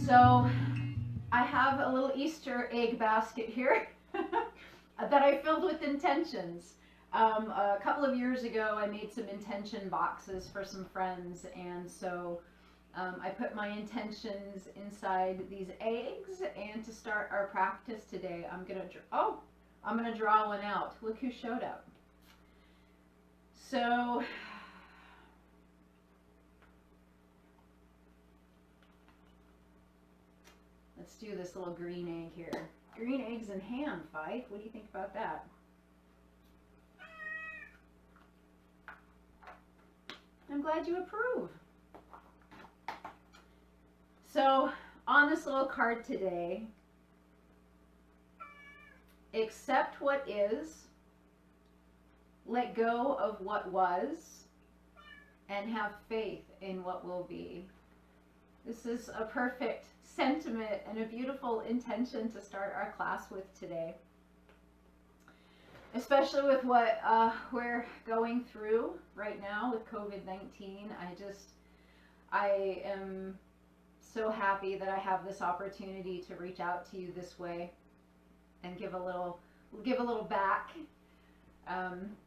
So I have a little Easter egg basket here that I filled with intentions. A couple of years ago, I made some intention boxes for some friends, and so I put my intentions inside these eggs. And to start our practice today, I'm gonna draw one out. Look who showed up. So let's do this little green egg here. Green eggs in hand, Fife. What do you think about that? I'm glad you approve. So on this little card today, accept what is, let go of what was, and have faith in what will be. This is a perfect sentiment and a beautiful intention to start our class with today. Especially with what we're going through right now with COVID-19. I am so happy that I have this opportunity to reach out to you this way and give a little back.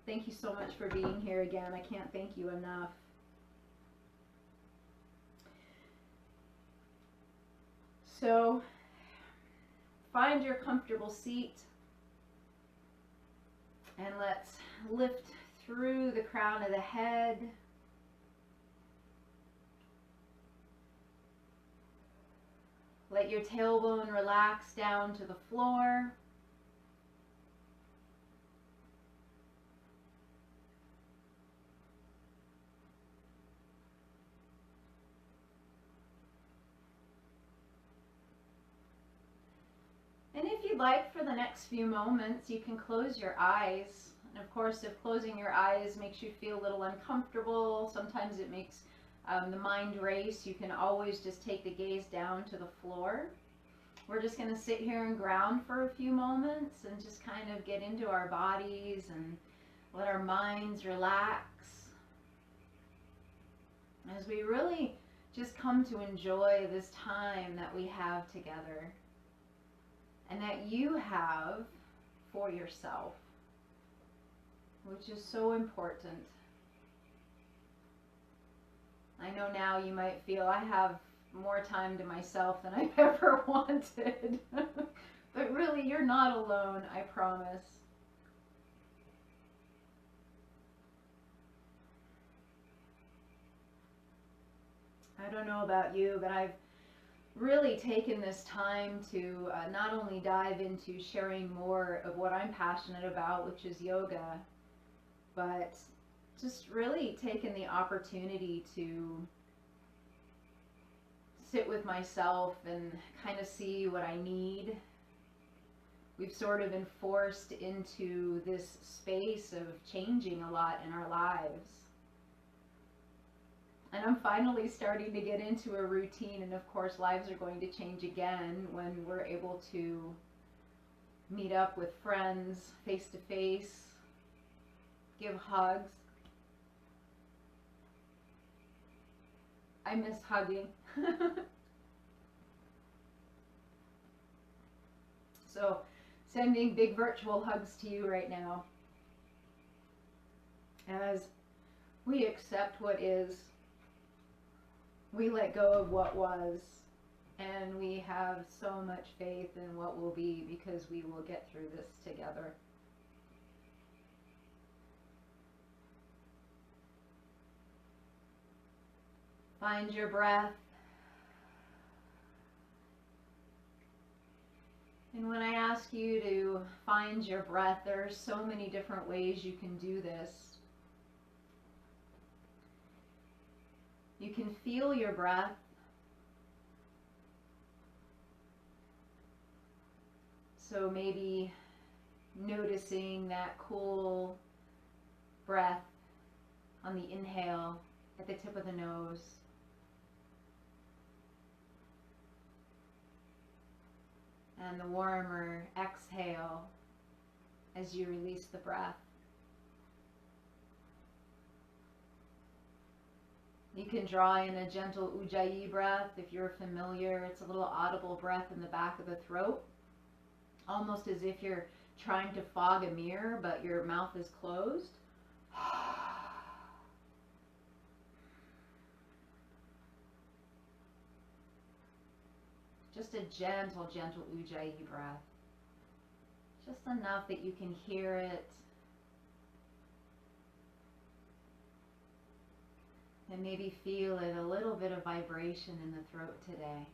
Thank you so much for being here again. I can't thank you enough. So find your comfortable seat and let's lift through the crown of the head. Let your tailbone relax down to the floor. And if you'd like, for the next few moments, you can close your eyes. And of course, if closing your eyes makes you feel a little uncomfortable, sometimes it makes the mind race, you can always just take the gaze down to the floor. We're just going to sit here and ground for a few moments and just kind of get into our bodies and let our minds relax as we really just come to enjoy this time that we have together and that you have for yourself, which is so important. I know now you might feel I have more time to myself than I've ever wanted. But really, you're not alone, I promise. I don't know about you, but I've really taken this time to not only dive into sharing more of what I'm passionate about, which is yoga, but just really taken the opportunity to sit with myself and kind of see what I need. We've sort of been forced into this space of changing a lot in our lives. And I'm finally starting to get into a routine, and of course lives are going to change again when we're able to meet up with friends face to face, give hugs. I miss hugging. So, sending big virtual hugs to you right now as we accept what is, we let go of what was, and we have so much faith in what will be, because we will get through this together. Find your breath. And when I ask you to find your breath, there are so many different ways you can do this. You can feel your breath. So maybe noticing that cool breath on the inhale at the tip of the nose. And the warmer exhale as you release the breath. You can draw in a gentle ujjayi breath if you're familiar. It's a little audible breath in the back of the throat, almost as if you're trying to fog a mirror, but your mouth is closed. Just a gentle, gentle ujjayi breath. Just enough that you can hear it. And maybe feel it, a little bit of vibration in the throat today.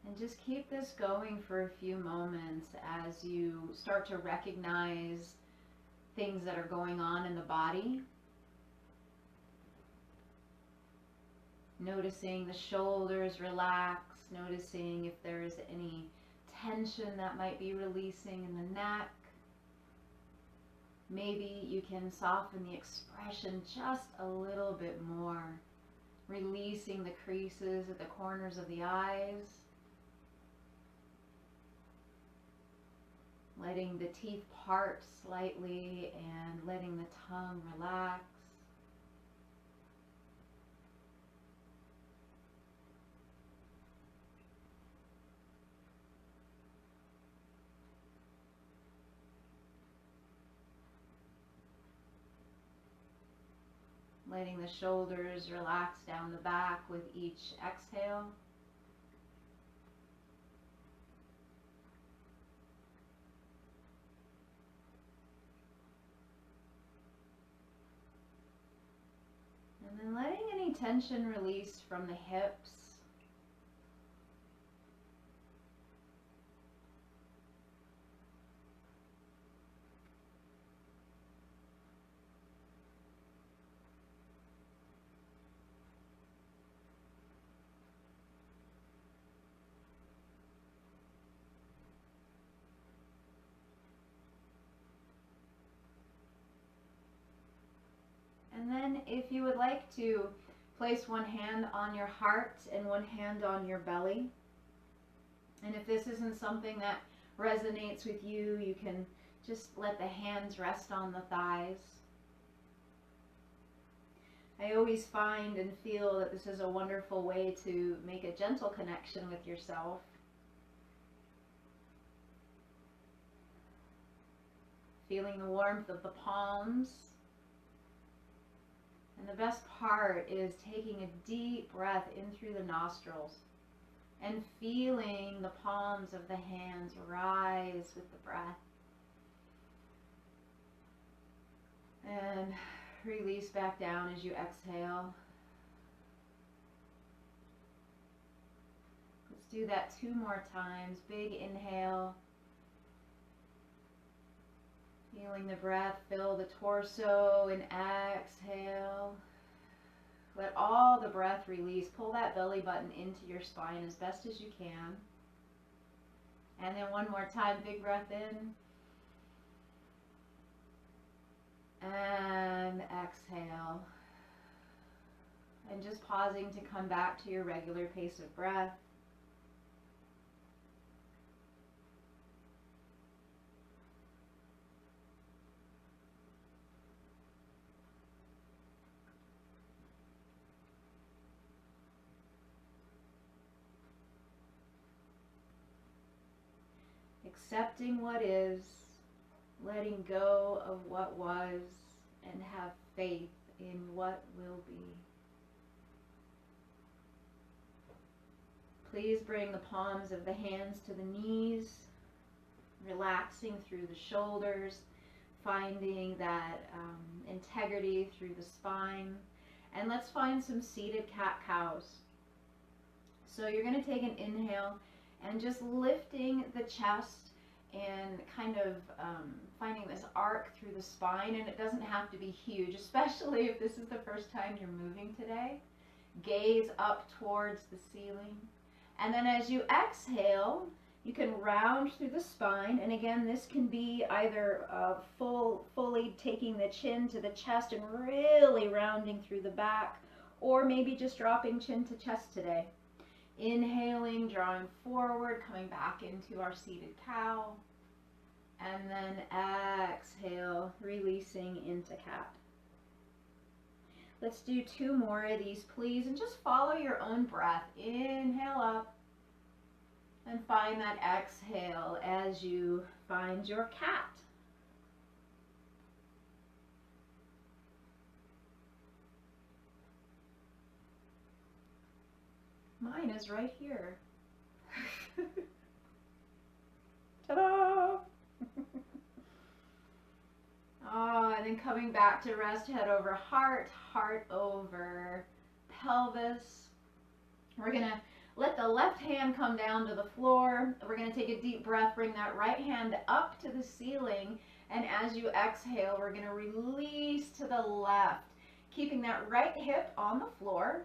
And just keep this going for a few moments as you start to recognize things that are going on in the body. Noticing the shoulders relax, noticing if there is any tension that might be releasing in the neck. Maybe you can soften the expression just a little bit more, releasing the creases at the corners of the eyes, letting the teeth part slightly and letting the tongue relax. Letting the shoulders relax down the back with each exhale. And then letting any tension release from the hips. And then if you would like to place one hand on your heart and one hand on your belly. And if this isn't something that resonates with you, you can just let the hands rest on the thighs. I always find and feel that this is a wonderful way to make a gentle connection with yourself. Feeling the warmth of the palms. And the best part is taking a deep breath in through the nostrils and feeling the palms of the hands rise with the breath. And release back down as you exhale. Let's do that 2 more times. Big inhale. Feeling the breath fill the torso, and exhale. Let all the breath release. Pull that belly button into your spine as best as you can. And then one more time, big breath in. And exhale. And just pausing to come back to your regular pace of breath. Accepting what is, letting go of what was, and have faith in what will be. Please bring the palms of the hands to the knees, relaxing through the shoulders, finding that integrity through the spine. And let's find some seated cat-cows. So you're going to take an inhale and just lifting the chest and kind of finding this arc through the spine. And it doesn't have to be huge, especially if this is the first time you're moving today. Gaze up towards the ceiling. And then as you exhale, you can round through the spine. And again, this can be either fully taking the chin to the chest and really rounding through the back, or maybe just dropping chin to chest today. Inhaling, drawing forward, coming back into our seated cow. And then exhale, releasing into cat. Let's do 2 more of these, please, and just follow your own breath. Inhale up, and find that exhale as you find your cat. Mine is right here. Ta-da! Oh, and then coming back to rest, head over heart, heart over pelvis. We're going to let the left hand come down to the floor. We're going to take a deep breath, bring that right hand up to the ceiling, and as you exhale, we're going to release to the left, keeping that right hip on the floor.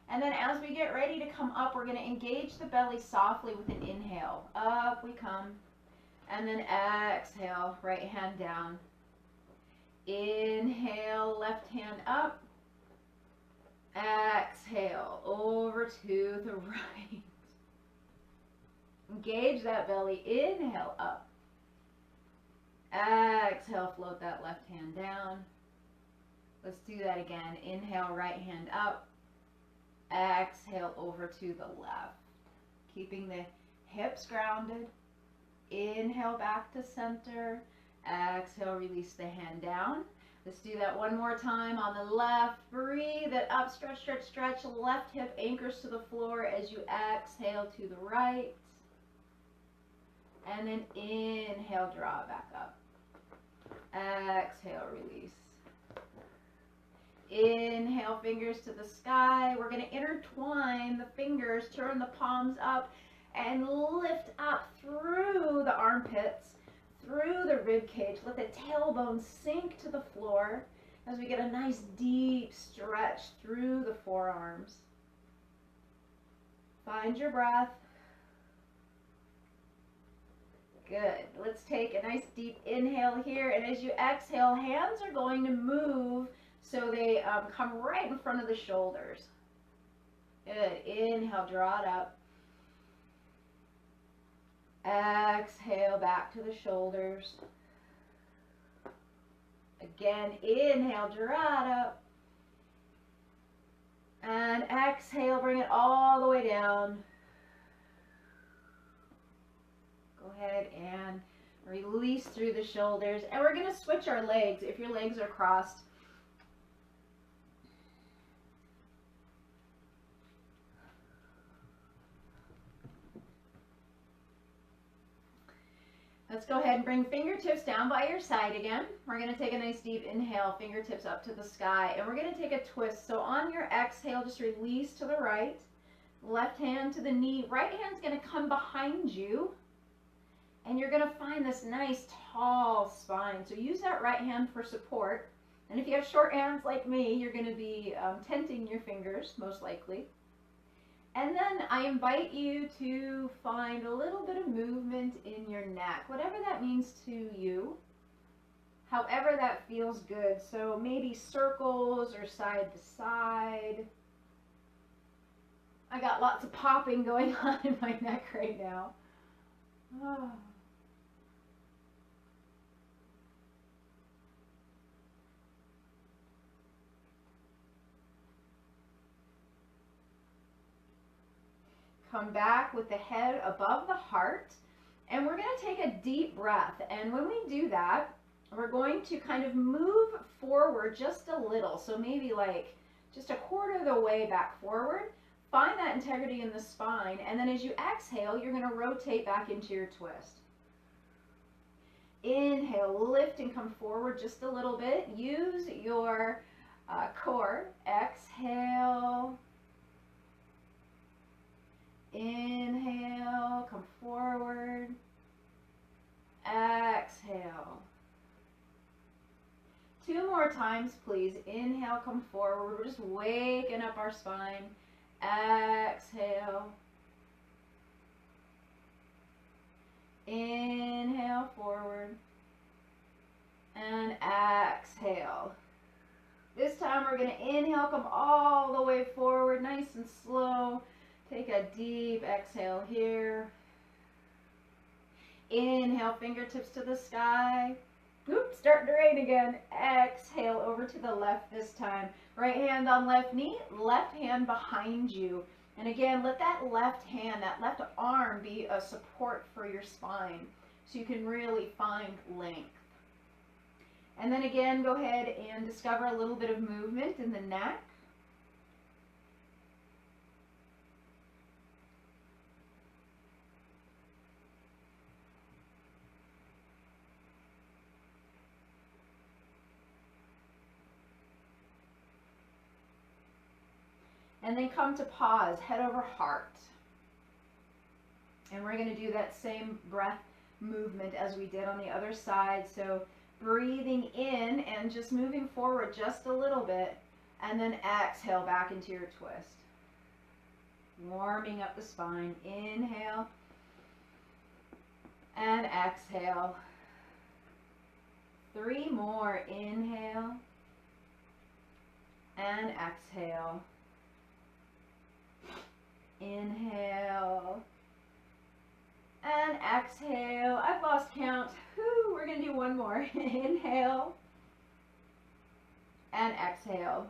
And then as we get ready to come up, we're going to engage the belly softly with an inhale. Up we come. And then exhale, right hand down. Inhale, left hand up. Exhale, over to the right. Engage that belly. Inhale, up. Exhale, float that left hand down. Let's do that again. Inhale, right hand up. Exhale, over to the left. Keeping the hips grounded. Inhale, back to center. Exhale, release the hand down. Let's do that one more time on the left. Breathe it up, stretch, stretch, stretch. Left hip anchors to the floor as you exhale to the right. And then inhale, draw it back up. Exhale, release. Inhale, fingers to the sky. We're going to intertwine the fingers, turn the palms up, and lift up through the armpits, through the rib cage. Let the tailbone sink to the floor as we get a nice deep stretch through the forearms. Find your breath. Good. Let's take a nice deep inhale here, and as you exhale, hands are going to move so they come right in front of the shoulders. Good. Inhale, draw it up. Exhale, back to the shoulders. Again, inhale, draw it up. And exhale, bring it all the way down. Go ahead and release through the shoulders. And we're going to switch our legs if your legs are crossed. Let's go ahead and bring fingertips down by your side again. We're going to take a nice deep inhale, fingertips up to the sky, and we're going to take a twist. So on your exhale, just release to the right. Left hand to the knee. Right hand's going to come behind you, and you're going to find this nice tall spine. So use that right hand for support. And if you have short hands like me, you're going to be tenting your fingers, most likely. And then I invite you to find a little bit of movement in your neck, whatever that means to you, however that feels good. So maybe circles or side to side. I got lots of popping going on in my neck right now. Oh. Come back with the head above the heart, and we're going to take a deep breath. And when we do that, we're going to kind of move forward just a little, so maybe like just a quarter of the way back forward. Find that integrity in the spine, and then as you exhale, you're going to rotate back into your twist. Inhale, lift and come forward just a little bit. Use your core. Exhale. Inhale, come forward. Exhale. 2 more times, please. Inhale, come forward. We're just waking up our spine. Exhale. Inhale, forward. And exhale. This time we're going to inhale, come all the way forward, nice and slow. Take a deep exhale here. Inhale, fingertips to the sky. Oops, starting to rain again. Exhale over to the left this time. Right hand on left knee, left hand behind you. And again, let that left hand, that left arm be a support for your spine so you can really find length. And then again, go ahead and discover a little bit of movement in the neck. And then come to pause, head over heart. And we're going to do that same breath movement as we did on the other side. So breathing in and just moving forward just a little bit, and then exhale back into your twist. Warming up the spine. Inhale and exhale. 3 more. Inhale and exhale. Inhale and exhale. I've lost count. Whew, we're going to do 1 more. Inhale and exhale.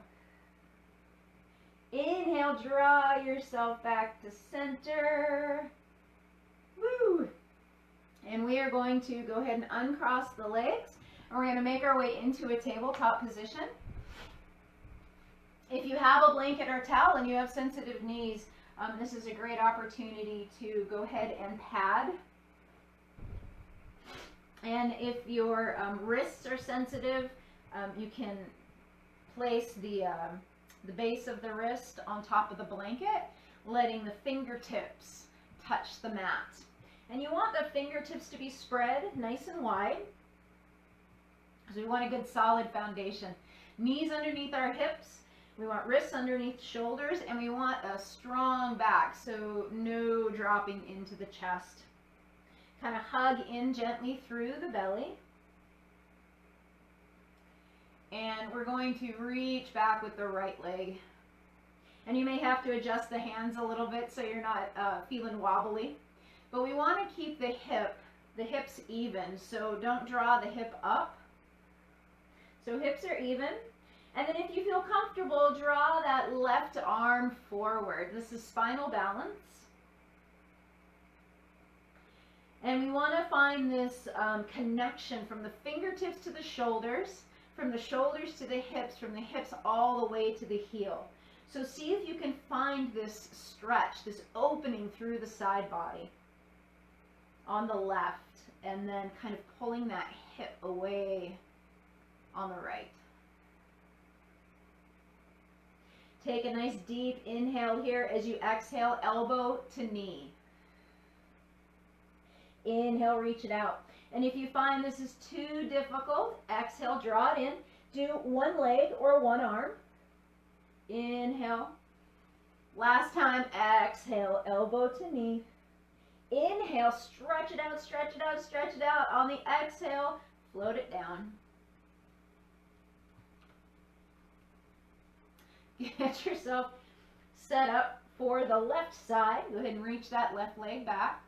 Inhale, draw yourself back to center. Woo! And we are going to go ahead and uncross the legs. And we're going to make our way into a tabletop position. If you have a blanket or towel and you have sensitive knees, this is a great opportunity to go ahead and pad. And if your wrists are sensitive, you can place the base of the wrist on top of the blanket, letting the fingertips touch the mat. And you want the fingertips to be spread nice and wide, because we want a good solid foundation. Knees underneath our hips. We want wrists underneath shoulders, and we want a strong back, so no dropping into the chest. Kind of hug in gently through the belly. And we're going to reach back with the right leg. And you may have to adjust the hands a little bit so you're not feeling wobbly. But we want to keep the hips even, so don't draw the hip up. So hips are even. And then if you feel comfortable, draw that left arm forward. This is spinal balance. And we want to find this connection from the fingertips to the shoulders, from the shoulders to the hips, from the hips all the way to the heel. So see if you can find this stretch, this opening through the side body on the left, and then kind of pulling that hip away on the right. Take a nice deep inhale here as you exhale, elbow to knee. Inhale, reach it out. And if you find this is too difficult, exhale, draw it in. Do 1 leg or 1 arm. Inhale. Last time, exhale, elbow to knee. Inhale, stretch it out, stretch it out, stretch it out. On the exhale, float it down. Get yourself set up for the left side. Go ahead and reach that left leg back.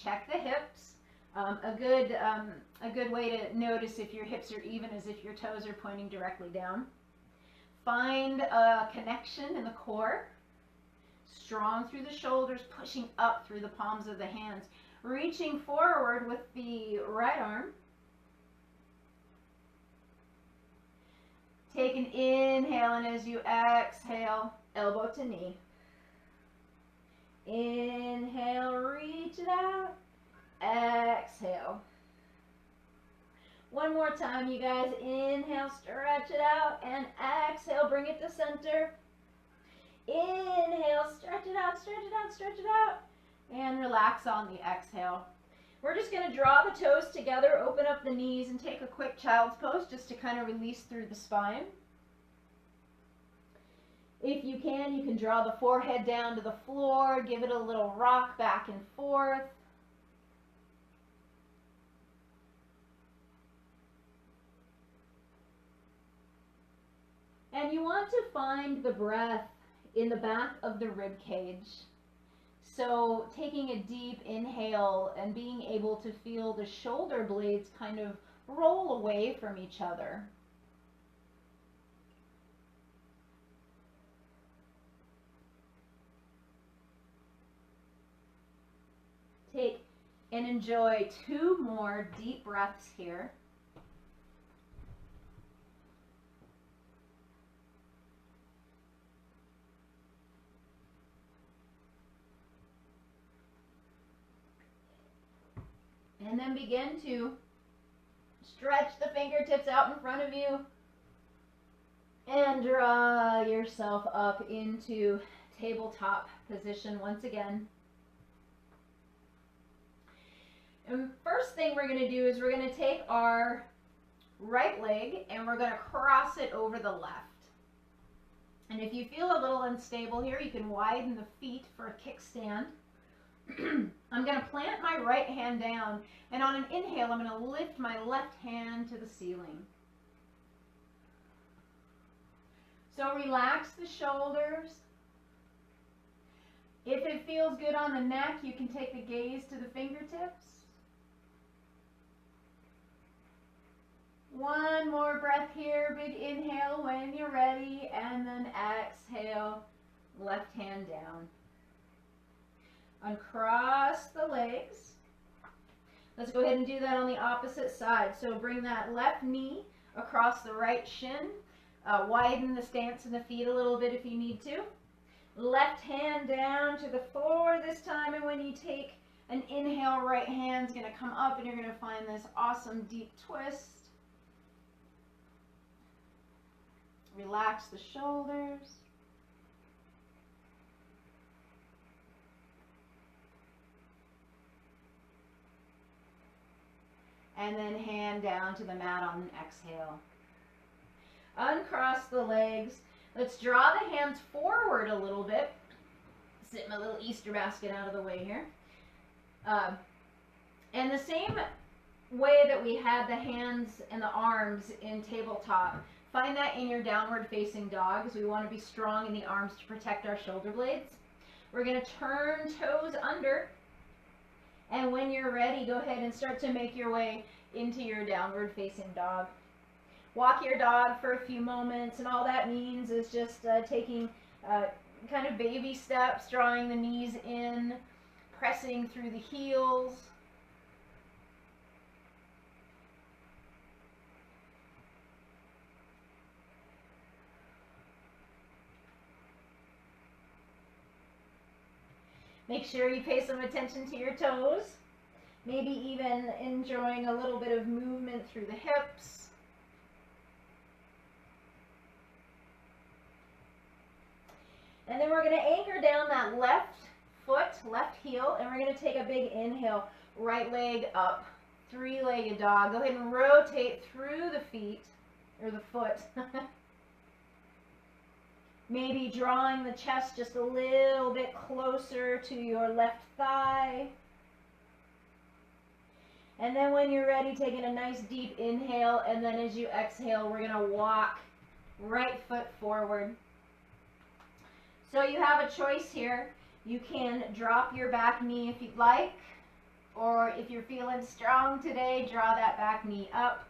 Check the hips. A good way to notice if your hips are even is if your toes are pointing directly down. Find a connection in the core. Strong through the shoulders, pushing up through the palms of the hands. Reaching forward with the right arm. Take an inhale, and as you exhale, elbow to knee. Inhale, reach it out. Exhale. 1 more time, you guys. Inhale, stretch it out, and exhale, bring it to center. Inhale, stretch it out, stretch it out, stretch it out, and relax on the exhale. We're just going to draw the toes together, open up the knees, and take a quick child's pose just to kind of release through the spine. If you can draw the forehead down to the floor, give it a little rock back and forth. And you want to find the breath in the back of the rib cage. So taking a deep inhale and being able to feel the shoulder blades kind of roll away from each other. Take and enjoy 2 more deep breaths here. And then begin to stretch the fingertips out in front of you and draw yourself up into tabletop position once again. And first thing we're going to do is we're going to take our right leg and we're going to cross it over the left. And if you feel a little unstable here, you can widen the feet for a kickstand. I'm going to plant my right hand down, and on an inhale, I'm going to lift my left hand to the ceiling. So relax the shoulders. If it feels good on the neck, you can take the gaze to the fingertips. One more breath here, big inhale when you're ready, and then exhale, left hand down. Uncross the legs. Let's go ahead and do that on the opposite side. So bring that left knee across the right shin. Widen the stance in the feet a little bit if you need to. Left hand down to the floor this time, and when you take an inhale, right hand's going to come up and you're going to find this awesome deep twist. Relax the shoulders. And then hand down to the mat on an exhale. Uncross the legs. Let's draw the hands forward a little bit. Sit my little Easter basket out of the way here. And the same way that we had the hands and the arms in tabletop, find that in your downward facing dog, because we want to be strong in the arms to protect our shoulder blades. We're going to turn toes under. And when you're ready, go ahead and start to make your way into your downward facing dog. Walk your dog for a few moments, and all that means is just taking kind of baby steps, drawing the knees in, pressing through the heels. Make sure you pay some attention to your toes. Maybe even enjoying a little bit of movement through the hips. And then we're going to anchor down that left foot, left heel, and we're going to take a big inhale, right leg up, 3-legged dog. Go ahead and rotate through the feet, or the foot. Maybe drawing the chest just a little bit closer to your left thigh. And then when you're ready, taking a nice deep inhale, and then as you exhale, we're going to walk right foot forward. So you have a choice here. You can drop your back knee if you'd like, or if you're feeling strong today, draw that back knee up.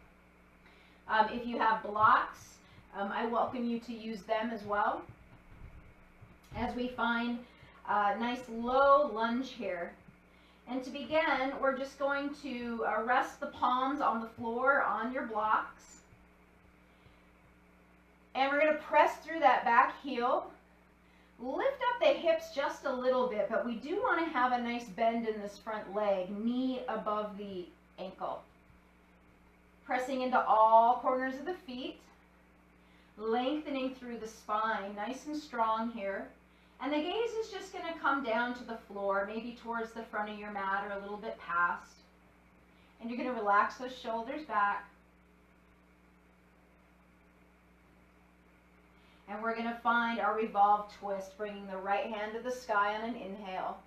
If you have blocks, I welcome you to use them as well. As we find a nice low lunge here. And to begin, we're just going to rest the palms on the floor on your blocks. And we're going to press through that back heel. Lift up the hips just a little bit, but we do want to have a nice bend in this front leg, knee above the ankle. Pressing into all corners of the feet, lengthening through the spine, nice and strong here. And the gaze is just going to come down to the floor, maybe towards the front of your mat or a little bit past. And you're going to relax those shoulders back. And we're going to find our revolved twist, bringing the right hand to the sky on an inhale.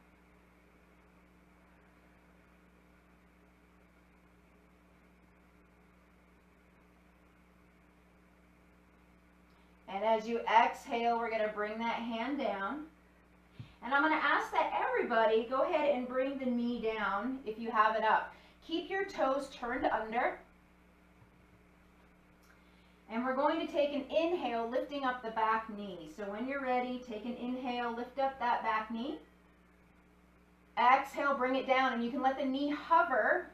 And as you exhale, we're going to bring that hand down. And I'm going to ask that everybody go ahead and bring the knee down if you have it up. Keep your toes turned under. And we're going to take an inhale, lifting up the back knee. So when you're ready, take an inhale, lift up that back knee. Exhale, bring it down, and you can let the knee hover.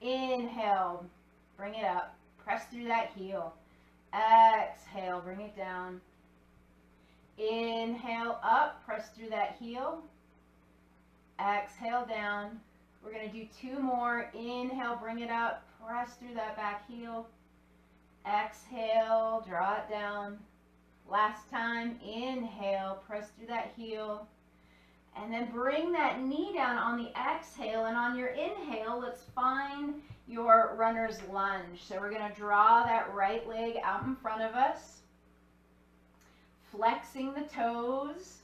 Inhale, bring it up. Press through that heel. Exhale, bring it down. Inhale up, press through that heel. Exhale down. We're going to do 2 more. Inhale, bring it up, press through that back heel. Exhale, draw it down. Last time, inhale, press through that heel. And then bring that knee down on the exhale, and on your inhale, let's find your runner's lunge. So we're going to draw that right leg out in front of us. Flexing the toes.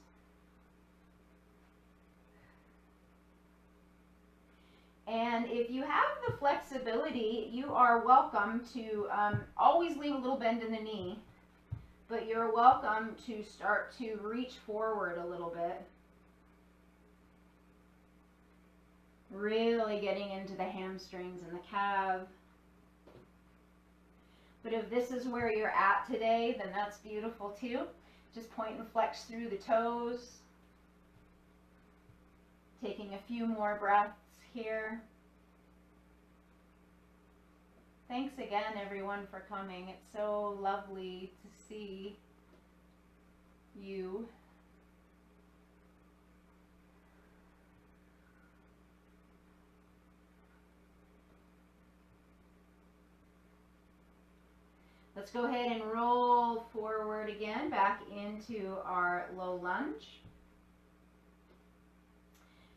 And if you have the flexibility, you are welcome to always leave a little bend in the knee, but you're welcome to start to reach forward a little bit. Really getting into the hamstrings and the calf. But if this is where you're at today, then that's beautiful too. Just point and flex through the toes. Taking a few more breaths here. Thanks again, everyone, for coming. It's so lovely to see you. Let's go ahead and roll forward again, back into our low lunge.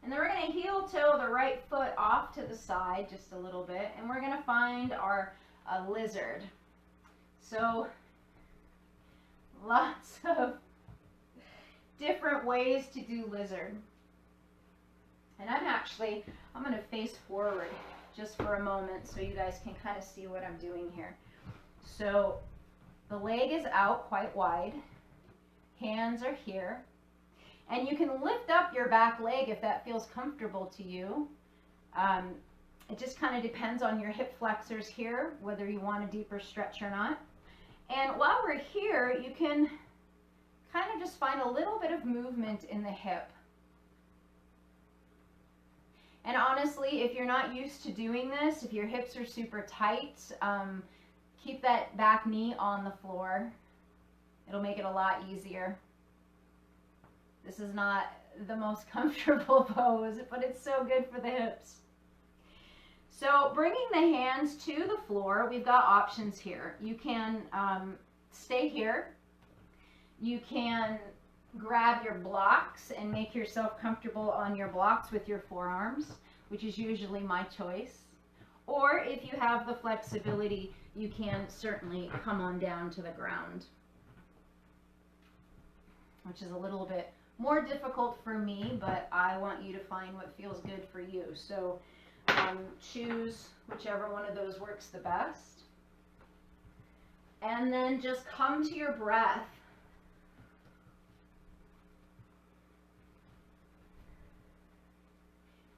And then we're going to heel toe the right foot off to the side just a little bit, and we're going to find our lizard. So lots of different ways to do lizard. And I'm going to face forward just for a moment so you guys can kind of see what I'm doing here. So the leg is out quite wide, hands are here, and you can lift up your back leg if that feels comfortable to you. It just kind of depends on your hip flexors here, whether you want a deeper stretch or not. And while we're here, you can kind of just find a little bit of movement in the hip. And honestly, if you're not used to doing this, if your hips are super tight, keep that back knee on the floor. It'll make it a lot easier. This is not the most comfortable pose, but it's so good for the hips. So bringing the hands to the floor, we've got options here. You can stay here. You can grab your blocks and make yourself comfortable on your blocks with your forearms, which is usually my choice. Or if you have the flexibility, you can certainly come on down to the ground, which is a little bit more difficult for me, but I want you to find what feels good for you. So choose whichever one of those works the best. And then just come to your breath.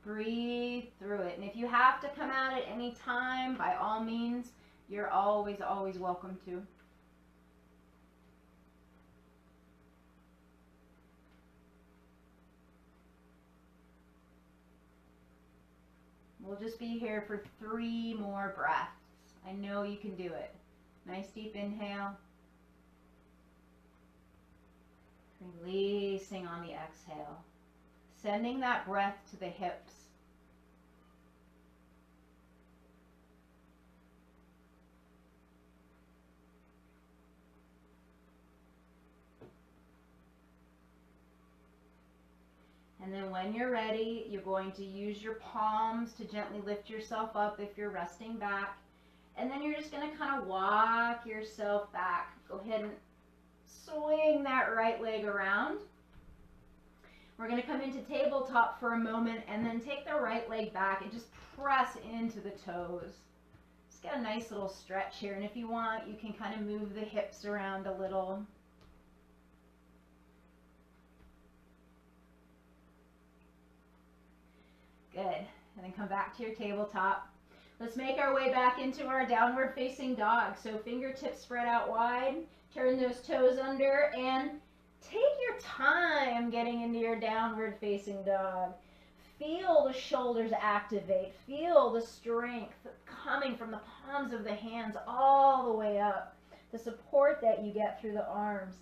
Breathe through it. And if you have to come out at any time, by all means, you're always welcome to. We'll just be here for 3 more breaths. I know you can do it. Nice deep inhale. Releasing on the exhale. Sending that breath to the hips. And then when you're ready, you're going to use your palms to gently lift yourself up if you're resting back. And then you're just going to kind of walk yourself back. Go ahead and swing that right leg around. We're going to come into tabletop for a moment and then take the right leg back and just press into the toes. Get a nice little stretch here, and if you want, you can kind of move the hips around a little. Good. And then come back to your tabletop. Let's make our way back into our downward facing dog. So fingertips spread out wide, turn those toes under, and take your time getting into your downward facing dog. Feel the shoulders activate. Feel the strength coming from the palms of the hands all the way up. The support that you get through the arms.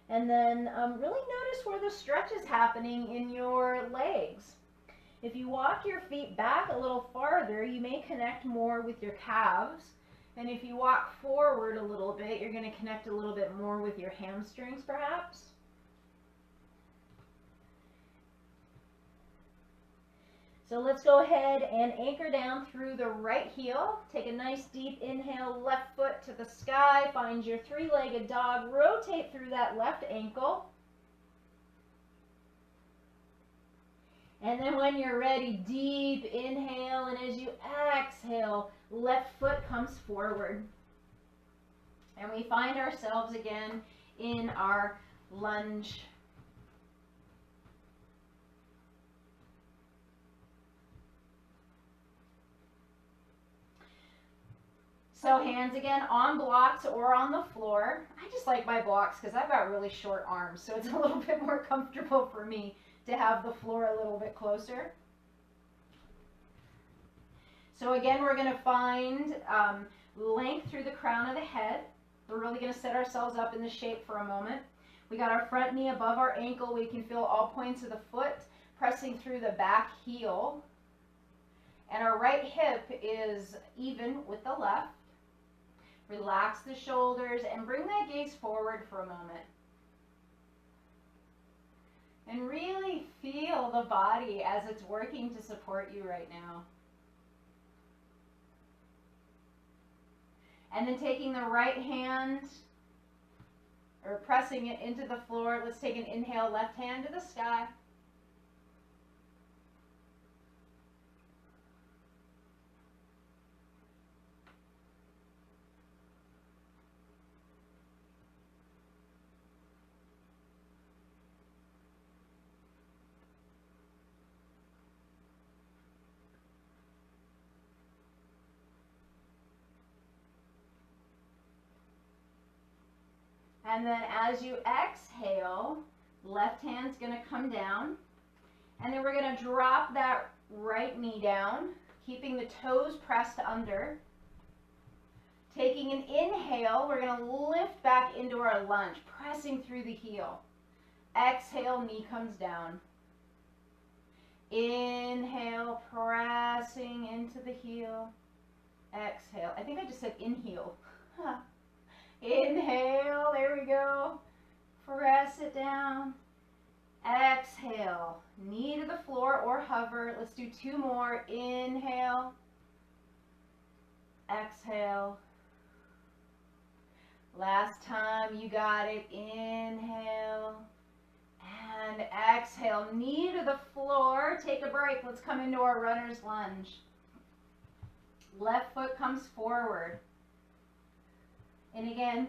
And then really notice where the stretch is happening in your legs. If you walk your feet back a little farther, you may connect more with your calves. And if you walk forward a little bit, you're going to connect a little bit more with your hamstrings perhaps. So let's go ahead and anchor down through the right heel. Take a nice deep inhale, left foot to the sky. Find your three-legged dog. Rotate through that left ankle. And then when you're ready, deep inhale, and as you exhale, left foot comes forward. And we find ourselves again in our lunge. So hands again on blocks or on the floor. I just like my blocks because I've got really short arms, so it's a little bit more comfortable for me to have the floor a little bit closer. So again, we're going to find length through the crown of the head. We're really going to set ourselves up in the shape for a moment. We got our front knee above our ankle. We can feel all points of the foot pressing through the back heel. And our right hip is even with the left. Relax the shoulders and bring that gaze forward for a moment. And really feel the body as it's working to support you right now. And then taking the right hand, or pressing it into the floor. Let's take an inhale, left hand to the sky. And then as you exhale, left hand's going to come down. And then we're going to drop that right knee down, keeping the toes pressed under. Taking an inhale, we're going to lift back into our lunge, pressing through the heel. Exhale, knee comes down. Inhale, pressing into the heel. Exhale. I think I just said inhale. Inhale, there we go. Press it down. Exhale, knee to the floor or hover. Let's do two more. Inhale. Exhale. Last time, you got it. Inhale. And exhale, knee to the floor. Take a break. Let's come into our runner's lunge. Left foot comes forward. And again,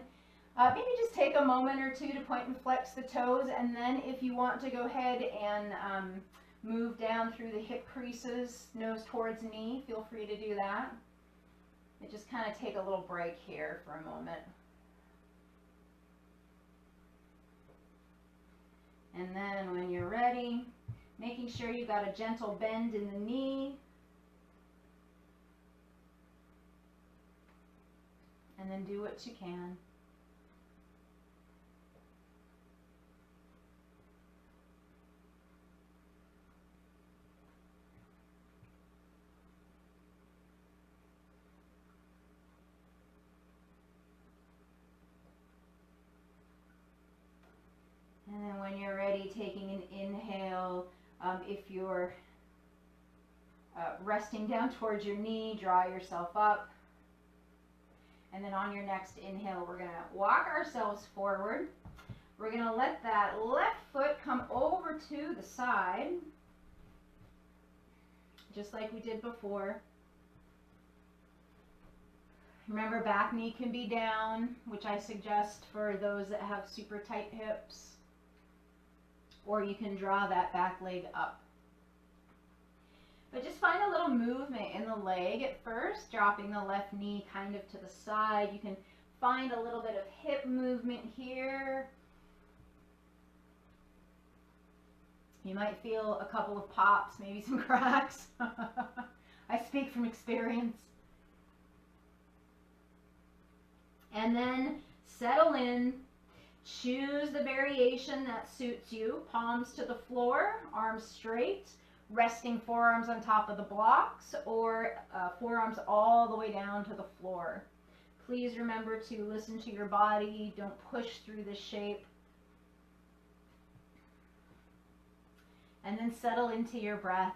maybe just take a moment or two to point and flex the toes, and then if you want to go ahead and move down through the hip creases, nose towards knee, feel free to do that. And just kind of take a little break here for a moment. And then when you're ready, making sure you've got a gentle bend in the knee. And then do what you can. And then when you're ready, taking an inhale, if you're resting down towards your knee, draw yourself up. And then on your next inhale, we're going to walk ourselves forward. We're going to let that left foot come over to the side, just like we did before. Remember, back knee can be down, which I suggest for those that have super tight hips. Or you can draw that back leg up. But just find a little movement in the leg at first, dropping the left knee kind of to the side. You can find a little bit of hip movement here. You might feel a couple of pops, maybe some cracks. I speak from experience. And then settle in. Choose the variation that suits you. Palms to the floor, arms straight, resting forearms on top of the blocks, or forearms all the way down to the floor. Please remember to listen to your body. Don't push through the shape. And then settle into your breath.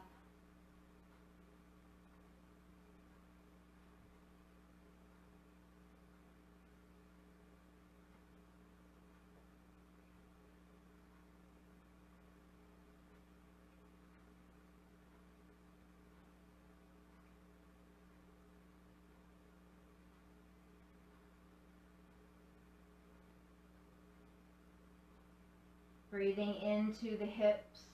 Breathing into the hips.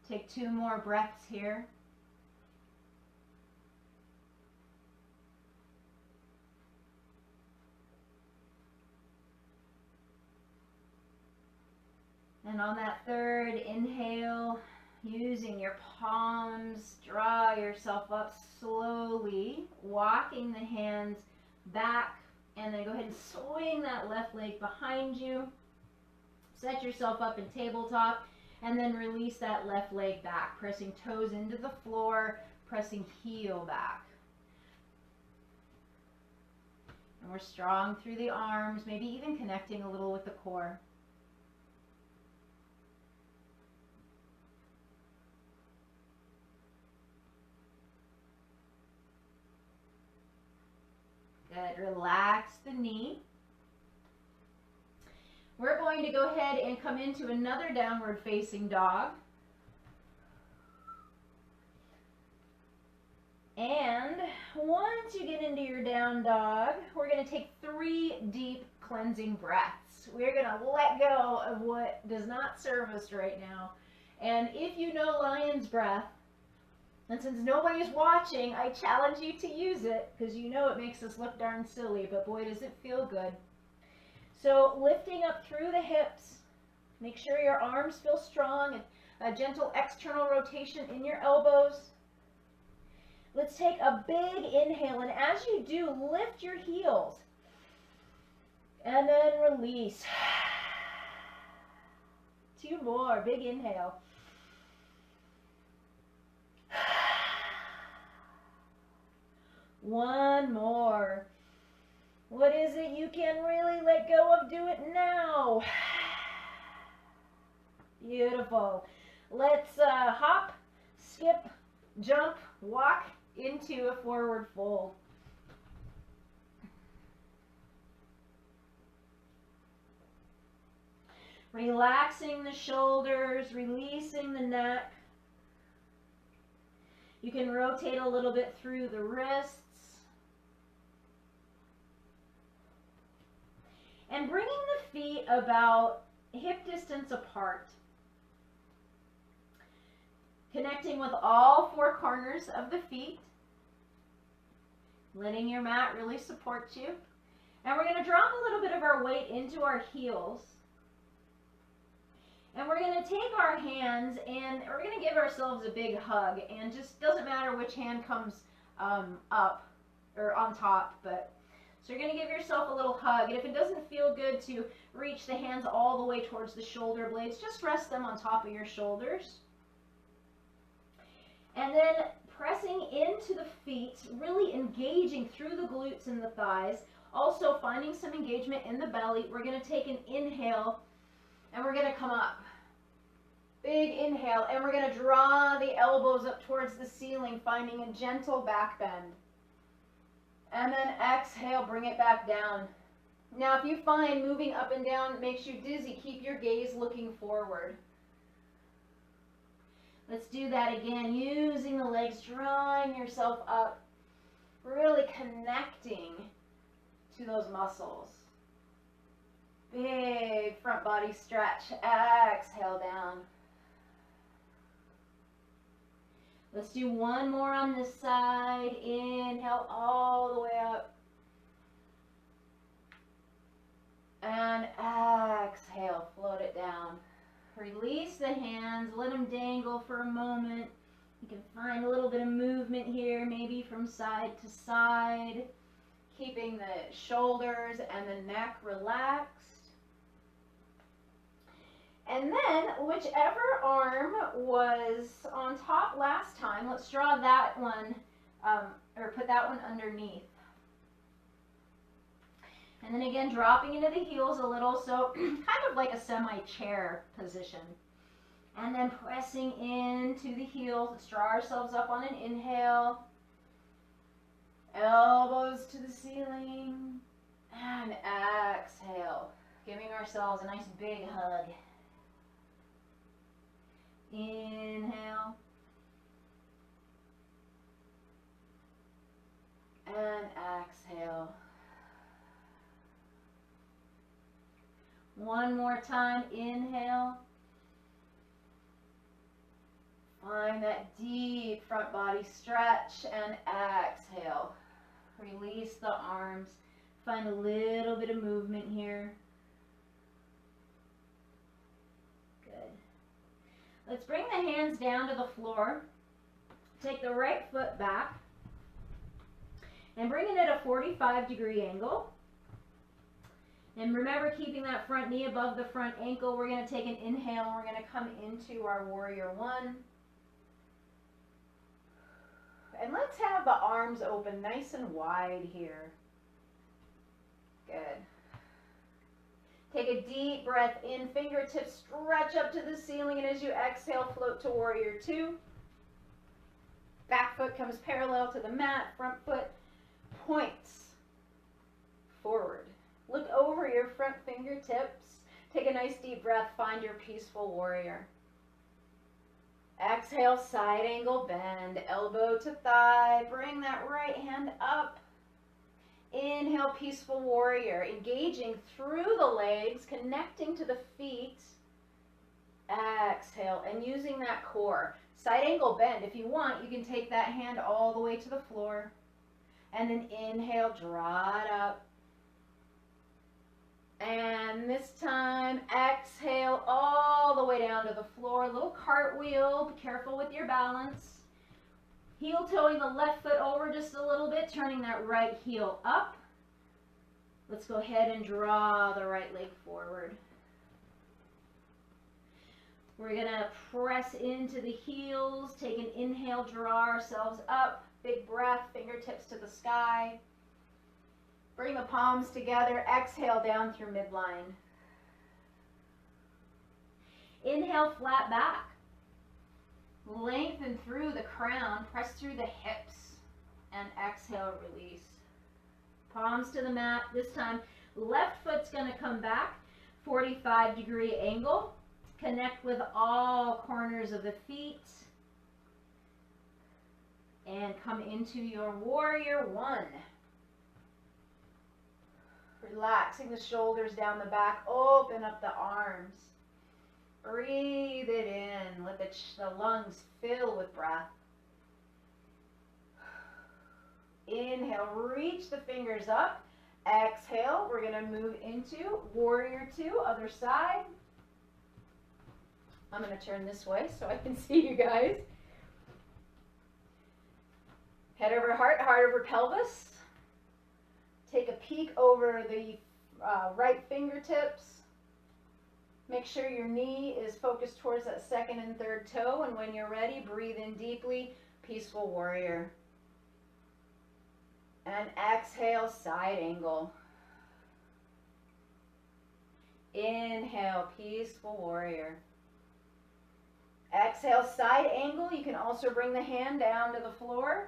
Take 2 more breaths here. And on that third inhale, using your palms, draw yourself up slowly, walking the hands back, and then go ahead and swing that left leg behind you. Set yourself up in tabletop, and then release that left leg back, pressing toes into the floor, pressing heel back. And we're strong through the arms, maybe even connecting a little with the core. Good. Relax the knee. We're going to go ahead and come into another downward facing dog. And once you get into your down dog, we're going to take 3 deep cleansing breaths. We're going to let go of what does not serve us right now. And if you know lion's breath, and since nobody's watching, I challenge you to use it, because you know it makes us look darn silly, but boy does it feel good. So lifting up through the hips, make sure your arms feel strong, and a gentle external rotation in your elbows. Let's take a big inhale, and as you do, lift your heels, and then release. 2 more, big inhale. One more. What is it you can really let go of? Do it now. Beautiful. Let's hop, skip, jump, walk into a forward fold. Relaxing the shoulders, releasing the neck. You can rotate a little bit through the wrists. And bringing the feet about hip distance apart. Connecting with all 4 corners of the feet. Letting your mat really support you. And we're going to drop a little bit of our weight into our heels. And we're going to take our hands and we're going to give ourselves a big hug. And just doesn't matter which hand comes up or on top, but so you're going to give yourself a little hug. And if it doesn't feel good to reach the hands all the way towards the shoulder blades, just rest them on top of your shoulders. And then pressing into the feet, really engaging through the glutes and the thighs. Also finding some engagement in the belly. We're going to take an inhale and we're going to come up. Big inhale, and we're going to draw the elbows up towards the ceiling, finding a gentle back bend. And then exhale, bring it back down. Now, if you find moving up and down makes you dizzy, keep your gaze looking forward. Let's do that again, using the legs, drawing yourself up, really connecting to those muscles. Big front body stretch. Exhale down. Let's do one more on this side. Inhale all the way up. And exhale, float it down. Release the hands, let them dangle for a moment. You can find a little bit of movement here, maybe from side to side, keeping the shoulders and the neck relaxed. And then, whichever arm was on top last time, let's draw that one, or put that one underneath. And then again, dropping into the heels a little, so kind of like a semi-chair position. And then pressing into the heels. Let's draw ourselves up on an inhale. Elbows to the ceiling. And exhale, giving ourselves a nice big hug. Inhale. And exhale. One more time, inhale. Find that deep front body stretch and exhale. Release the arms. Find a little bit of movement here. Good. Let's bring the hands down to the floor. Take the right foot back and bring it at a 45-degree angle. And remember, keeping that front knee above the front ankle. We're going to take an inhale and we're going to come into our warrior one. And let's have the arms open nice and wide here. Good. Take a deep breath in, fingertips stretch up to the ceiling, and as you exhale, float to warrior two. Back foot comes parallel to the mat, front foot points forward. Look over your front fingertips. Take a nice deep breath. Find your peaceful warrior. Exhale, side angle bend. Elbow to thigh. Bring that right hand up. Inhale, peaceful warrior. Engaging through the legs, connecting to the feet. Exhale, and using that core. Side angle bend. If you want, you can take that hand all the way to the floor. And then inhale, draw it up. And this time, exhale all the way down to the floor. A little cartwheel. Be careful with your balance. Heel toeing the left foot over just a little bit, turning that right heel up. Let's go ahead and draw the right leg forward. We're going to press into the heels. Take an inhale, draw ourselves up. Big breath, fingertips to the sky. Bring the palms together. Exhale down through midline. Inhale, flat back. Lengthen through the crown. Press through the hips. And exhale, release. Palms to the mat. This time, left foot's going to come back. 45-degree angle. Connect with all corners of the feet. And come into your warrior one. Relaxing the shoulders down the back, open up the arms. Breathe it in. Let the lungs fill with breath. Inhale, reach the fingers up. Exhale, we're going to move into warrior two, other side. I'm going to turn this way so I can see you guys. Head over heart, heart over pelvis. Take a peek over the right fingertips. Make sure your knee is focused towards that second and third toe. And when you're ready, breathe in deeply. Peaceful warrior. And exhale, side angle. Inhale, peaceful warrior. Exhale, side angle. You can also bring the hand down to the floor.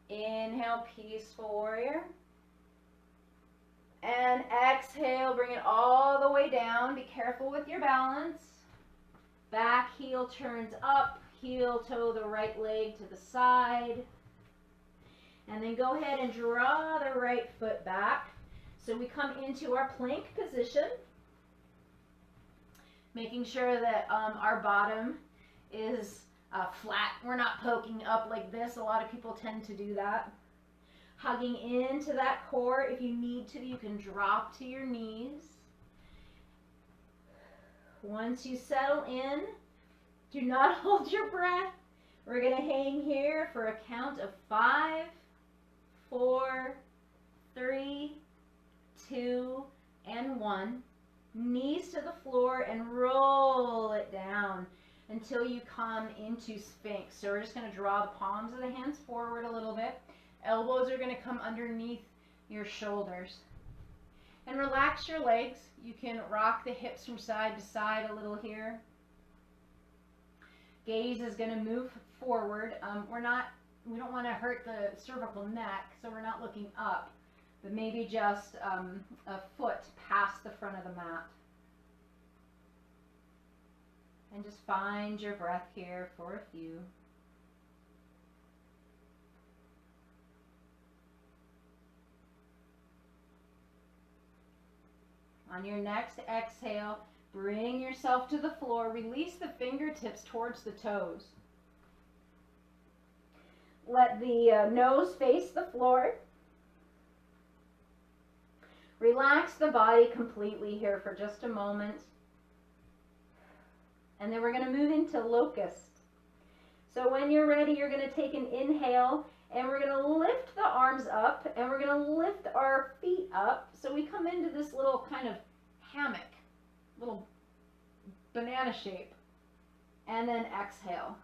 Inhale, peaceful warrior. And exhale, bring it all the way down. Be careful with your balance. Back heel turns up, heel toe the right leg to the side. And then go ahead and draw the right foot back. So we come into our plank position, making sure that our bottom is flat. We're not poking up like this. A lot of people tend to do that. Hugging into that core. If you need to, you can drop to your knees. Once you settle in, do not hold your breath. We're going to hang here for a count of 5, 4, 3, 2, and 1. Knees to the floor and roll it down until you come into Sphinx. So we're just going to draw the palms of the hands forward a little bit. Elbows are going to come underneath your shoulders. And relax your legs. You can rock the hips from side to side a little here. Gaze is going to move forward. We don't want to hurt the cervical neck, so we're not looking up, but maybe just a foot past the front of the mat. And just find your breath here for a few. On your next exhale, bring yourself to the floor. Release the fingertips towards the toes. Let the nose face the floor. Relax the body completely here for just a moment. And then we're going to move into locust. So when you're ready, you're going to take an inhale, and we're going to lift the arms up, and we're going to lift our feet up. So we come into this little kind of hammock, little banana shape, and then exhale.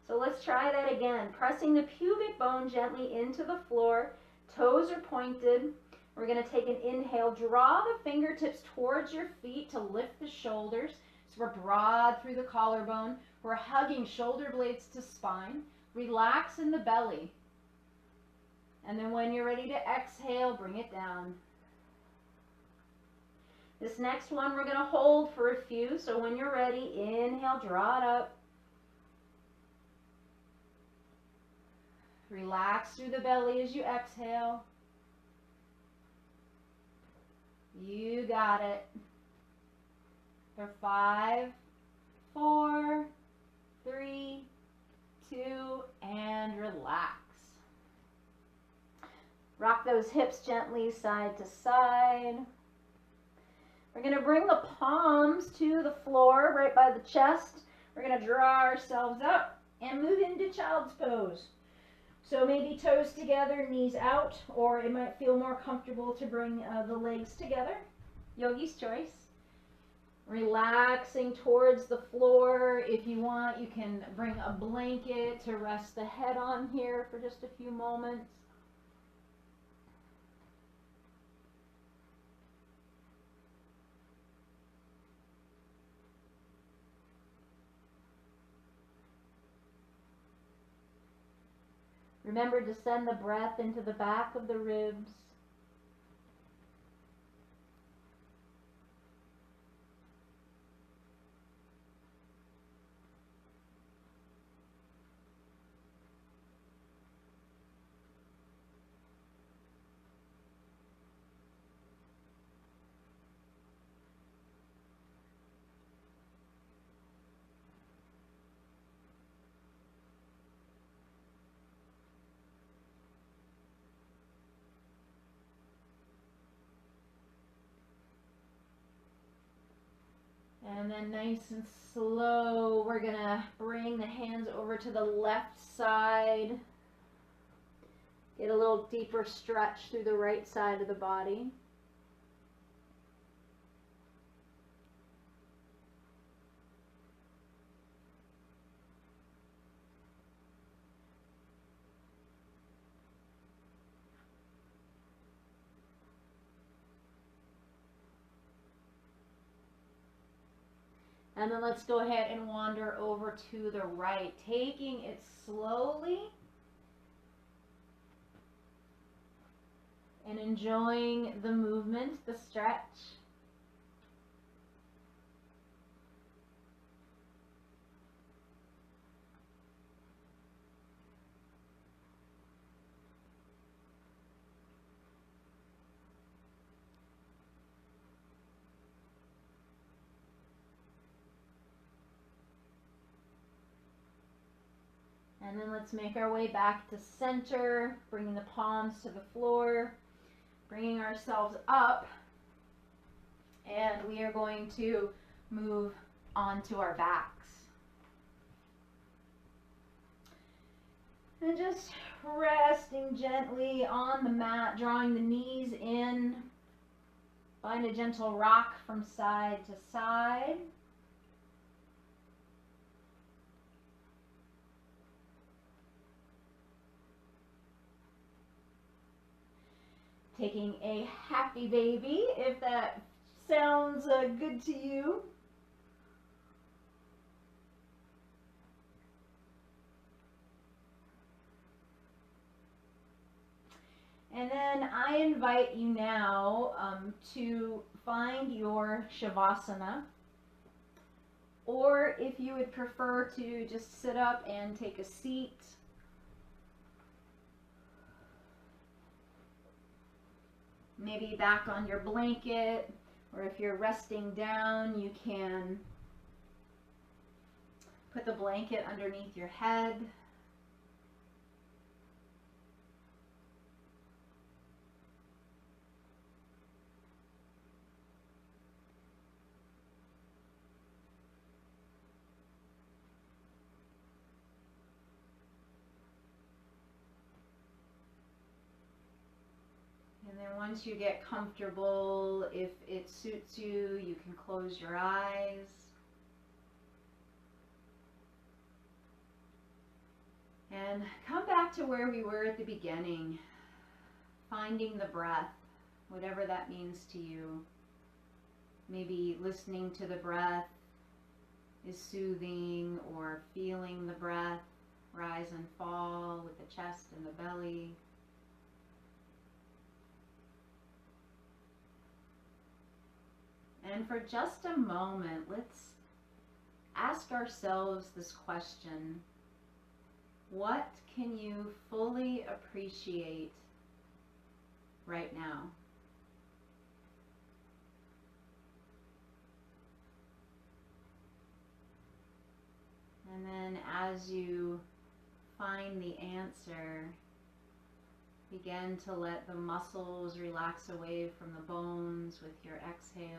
So let's try that again. Pressing the pubic bone gently into the floor. Toes are pointed. We're going to take an inhale. Draw the fingertips towards your feet to lift the shoulders. So we're broad through the collarbone. We're hugging shoulder blades to spine. Relax in the belly. And then when you're ready to exhale, bring it down. This next one we're going to hold for a few. So when you're ready, inhale, draw it up. Relax through the belly as you exhale. You got it. For 5, 4, 3, 2, and relax. Rock those hips gently side to side. We're going to bring the palms to the floor right by the chest. We're going to draw ourselves up and move into child's pose. So maybe toes together, knees out, or it might feel more comfortable to bring the legs together. Yogi's choice. Relaxing towards the floor. If you want, you can bring a blanket to rest the head on here for just a few moments. Remember to send the breath into the back of the ribs. And then nice and slow, we're going to bring the hands over to the left side. Get a little deeper stretch through the right side of the body. And then let's go ahead and wander over to the right, taking it slowly and enjoying the movement, the stretch. And then let's make our way back to center, bringing the palms to the floor, bringing ourselves up, and we are going to move onto our backs. And just resting gently on the mat, drawing the knees in. Find a gentle rock from side to side. Taking a happy baby, if that sounds good to you. And then I invite you now to find your Shavasana, or if you would prefer to just sit up and take a seat. Maybe back on your blanket, or if you're resting down, you can put the blanket underneath your head. And then once you get comfortable, if it suits you, you can close your eyes. And come back to where we were at the beginning, finding the breath, whatever that means to you. Maybe listening to the breath is soothing, or feeling the breath rise and fall with the chest and the belly. And for just a moment, let's ask ourselves this question: what can you fully appreciate right now? And then as you find the answer, begin to let the muscles relax away from the bones with your exhales.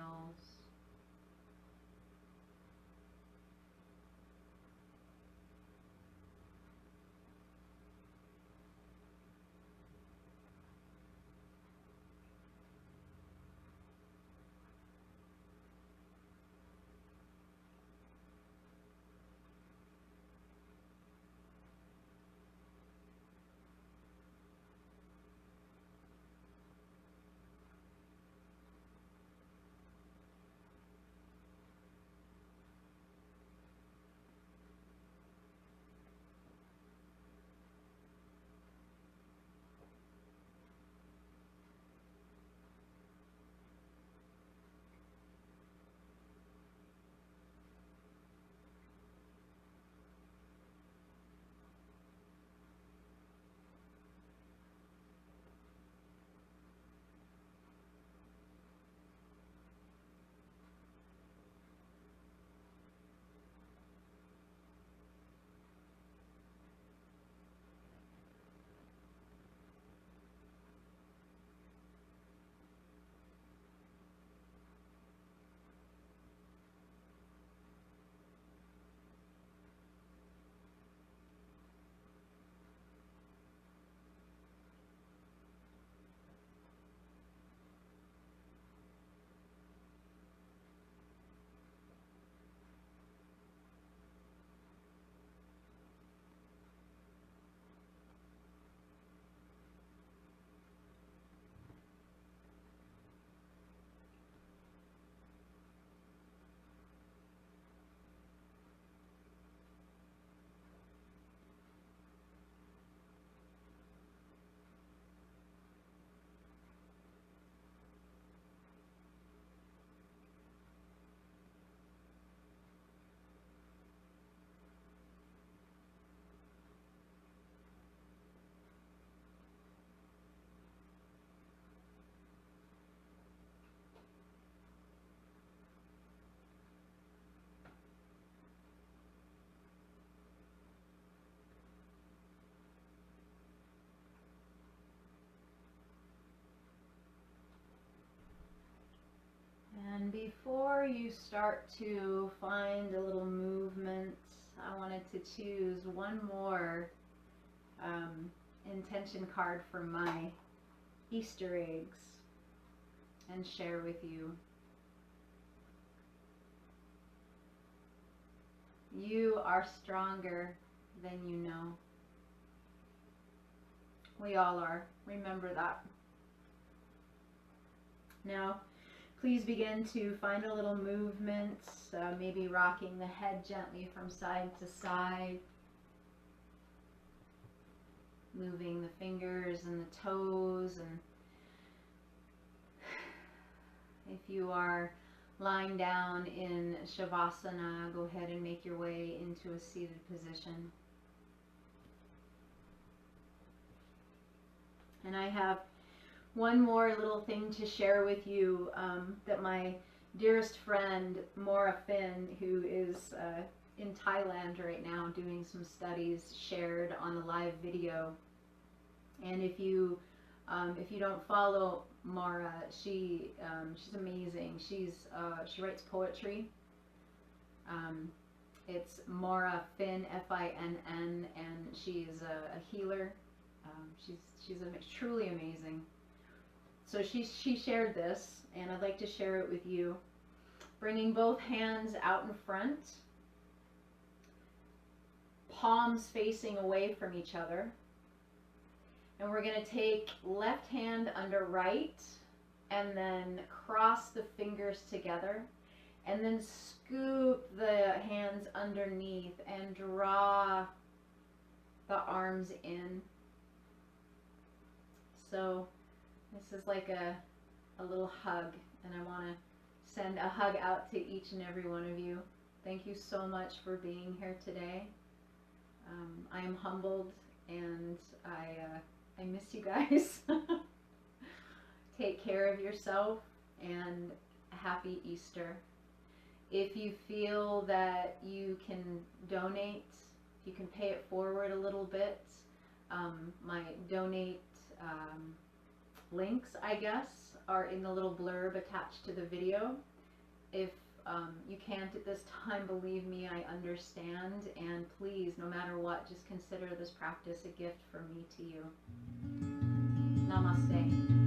before you start to find a little movement, I wanted to choose one more intention card for my Easter eggs and share with you. You are stronger than you know. We all are. Remember that. Now, please begin to find a little movement, maybe rocking the head gently from side to side, moving the fingers and the toes, and if you are lying down in Shavasana, go ahead and make your way into a seated position. And I have one more little thing to share with you that my dearest friend, Maura Finn, who is in Thailand right now doing some studies, shared on a live video. And if you don't follow Maura, she's amazing. She writes poetry. It's Maura Finn, Finn, and she is a healer. She's truly amazing. So she shared this, and I'd like to share it with you. Bringing both hands out in front, palms facing away from each other. And we're going to take left hand under right, and then cross the fingers together, and then scoop the hands underneath and draw the arms in. So this is like a little hug, and I want to send a hug out to each and every one of you. Thank you so much for being here today. I am humbled, and I miss you guys. Take care of yourself, and happy Easter. If you feel that you can donate, you can pay it forward a little bit. My donate links, I guess, are in the little blurb attached to the video. If you can't at this time, believe me, I understand. And please, no matter what, just consider this practice a gift from me to you. Namaste.